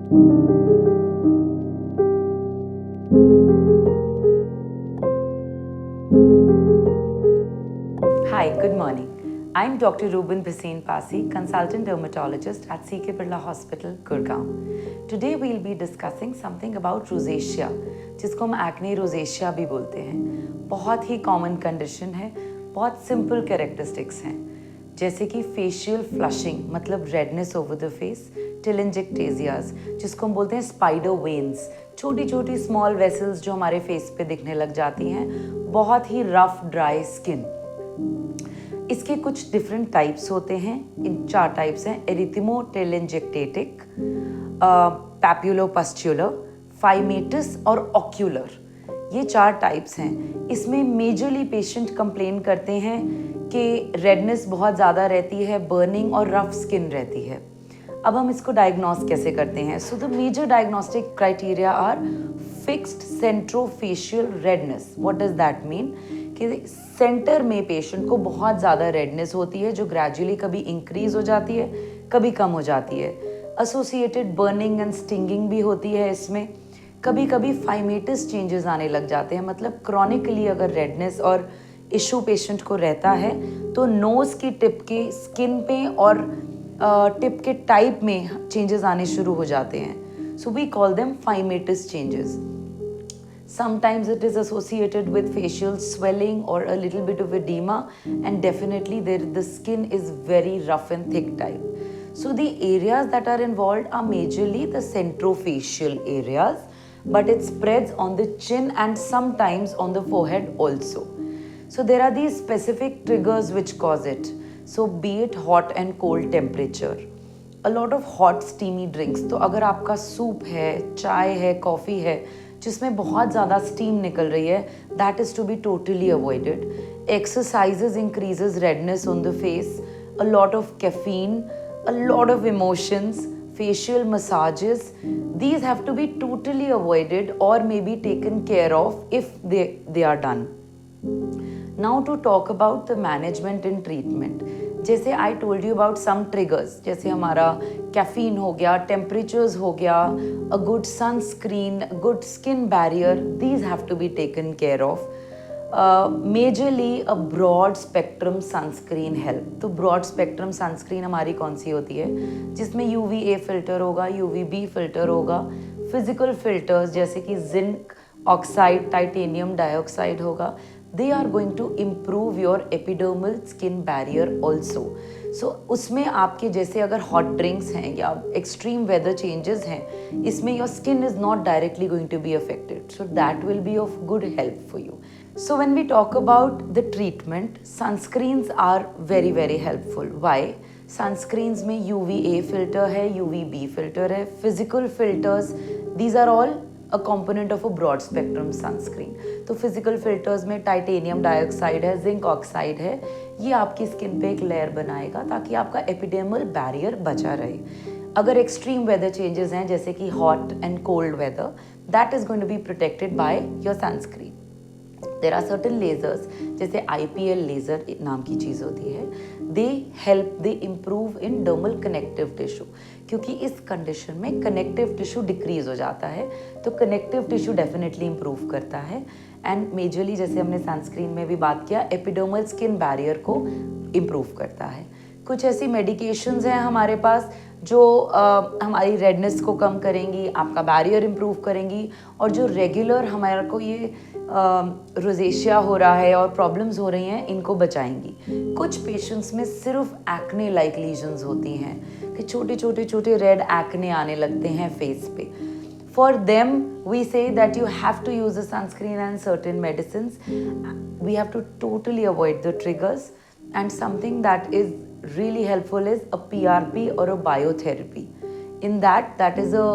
Hi, good morning. I'm Dr. Ruben Bhasin Pasi, consultant dermatologist at CK Birla Hospital, Gurgaon. Today we'll be discussing something about rosacea, जिसको हम acne rosacea भी बोलते हैं. बहुत ही common condition है, बहुत simple characteristics हैं, जैसे कि facial flushing मतलब redness over the face, telangiectasias जिसको हम बोलते हैं spider veins, छोटी छोटी small vessels जो हमारे face पे दिखने लग जाती हैं, बहुत ही rough dry skin. इसके कुछ डिफरेंट टाइप्स होते हैं. इन 4 टाइप्स हैं: एरिथेमोटेलेंजिएक्टेटिक, पैप्युलोपस्ट्युलर, फाइमेटस और ऑक्यूलर. ये 4 टाइप्स हैं. इसमें मेजरली पेशेंट कंप्लेन करते हैं कि रेडनेस बहुत ज़्यादा रहती है, बर्निंग और रफ स्किन रहती है. अब हम इसको डायग्नोस कैसे करते हैं? So the major diagnostic criteria are fixed centrofacial redness. What does that mean? कि सेंटर में पेशेंट को बहुत ज़्यादा रेडनेस होती है जो ग्रेजुअली कभी इंक्रीज हो जाती है, कभी कम हो जाती है. एसोसिएटेड बर्निंग एंड स्टिंगिंग भी होती है इसमें. कभी कभी फाइमेटस चेंजेस आने लग जाते हैं, मतलब क्रॉनिकली अगर रेडनेस और इशू पेशेंट को रहता है तो नोज़ की टिप के स्किन पे और टिप के टाइप में चेंजेस आने शुरू हो जाते हैं. So we call them phymatous changes. Sometimes it is associated with facial swelling or a little bit of edema, and definitely the skin is very rough and thick type. So the areas that are involved are majorly the centrofacial areas, but it spreads on the chin and sometimes on the forehead also. So there are these specific triggers which cause it. So be it hot and cold temperature, a lot of hot steamy drinks. तो अगर आपका soup है, चाय है, coffee है जिसमें बहुत ज़्यादा स्टीम निकल रही है, that is to be totally avoided. Exercises increases redness on the face. A lot of caffeine, a lot of emotions, facial massages, these have to be totally avoided or may be taken care of if they are done. Now to talk about the management and treatment. जैसे I told you about some triggers, जैसे हमारा caffeine हो गया, temperatures हो गया, a good sunscreen, good skin barrier, these have to be taken care of. Majorly a broad spectrum sunscreen help. तो broad spectrum sunscreen हमारी कौन सी होती है? जिसमें UVA filter होगा, UVB filter होगा, physical filters जैसे कि zinc oxide, titanium dioxide होगा. They are going to improve your epidermal skin barrier also. So उसमें आपके जैसे अगर hot drinks हैं या extreme weather changes हैं, इसमें your skin is not directly going to be affected. So that will be of good help for you. So when we talk about the treatment, sunscreens are very very helpful. Why? Sunscreens में UVA filter है, UVB filter है, physical filters, these are all a component of a broad spectrum sunscreen. तो physical filters में titanium dioxide है, zinc oxide है, ये आपकी skin पे एक लेयर बनाएगा ताकि आपका एपिडर्मल बैरियर बचा रहे. अगर एक्सट्रीम वेदर चेंजेस हैं जैसे कि hot and cold weather, that is going to be protected by your sunscreen. There are certain lasers जैसे IPL लेज़र नाम की चीज़ होती है. They help, they improve in dermal connective tissue, क्योंकि इस कंडीशन में कनेक्टिव टिश्यू डिक्रीज हो जाता है, तो कनेक्टिव टिश्यू डेफिनेटली इम्प्रूव करता है. एंड मेजरली जैसे हमने सनस्क्रीन में भी बात किया, एपिडर्मल स्किन बैरियर को इम्प्रूव करता है. कुछ ऐसी मेडिकेशंस हैं हमारे पास जो हमारी रेडनेस को कम करेंगी, आपका बैरियर इम्प्रूव करेंगी, और जो रेगुलर हमारे को ये रोजेशिया हो रहा है और प्रॉब्लम्स हो रही हैं, इनको बचाएंगी. कुछ पेशेंट्स में सिर्फ एक्ने लाइक लीजन्स होती हैं कि छोटे छोटे छोटे रेड एक्ने आने लगते हैं फेस पे. For them, we say that you have to use a sunscreen and certain medicines. We have to totally avoid the triggers, and something that is really helpful is a PRP or a biotherapy. In that is a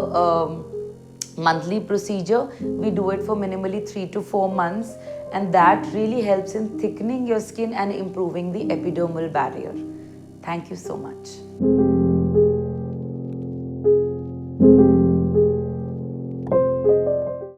monthly procedure. We do it for minimally 3 to 4 months, and that really helps in thickening your skin and improving the epidermal barrier. Thank you so much.